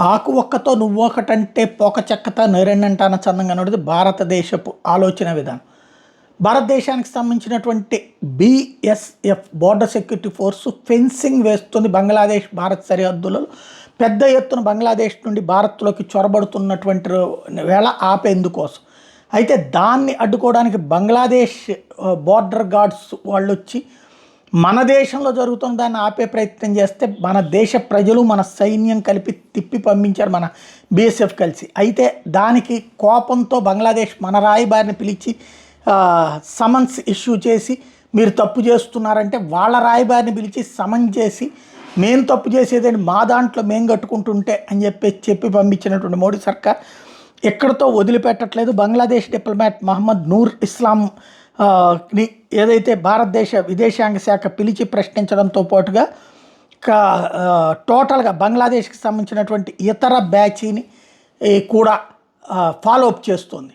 ఆకు ఒక్కతో నువ్వొకటంటే పోక చెక్కతో నేరెండంటాన చందంగా అనేది భారతదేశపు ఆలోచన విధానం. భారతదేశానికి సంబంధించినటువంటి BSF border security force fencing వేస్తుంది బంగ్లాదేశ్ భారత్ సరిహద్దులలో. పెద్ద ఎత్తున బంగ్లాదేశ్ నుండి భారత్లోకి చొరబడుతున్నటువంటి వేళ ఆపేందుకోసం. అయితే దాన్ని అడ్డుకోవడానికి బంగ్లాదేశ్ బోర్డర్ గార్డ్స్ వాళ్ళు వచ్చి మన దేశంలో జరుగుతున్న దాన్ని ఆపే ప్రయత్నం చేస్తే మన దేశ ప్రజలు మన సైన్యం కలిపి తిప్పి పంపించారు మన బీఎస్ఎఫ్ కలిసి. అయితే దానికి కోపంతో బంగ్లాదేశ్ మన రాయబారిని పిలిచి సమన్స్ ఇష్యూ చేసి మీరు తప్పు చేస్తున్నారంటే వాళ్ళ రాయబారిని పిలిచి సమన్ చేసి మేము తప్పు చేసేదని మా దాంట్లో మేము కట్టుకుంటుంటే అని చెప్పి పంపించినటువంటి మోడీ సర్కార్ ఎక్కడితో వదిలిపెట్టట్లేదు. బంగ్లాదేశ్ డిప్లొమాట్ మహమ్మద్ నూర్ ఇస్లాం ని ఏదైతే భారతదేశ విదేశాంగ శాఖ పిలిచి ప్రశ్నించడంతో పాటుగా టోటల్గా బంగ్లాదేశ్కి సంబంధించినటువంటి ఇతర బ్యాచీని కూడా ఫాలోఅప్ చేస్తుంది.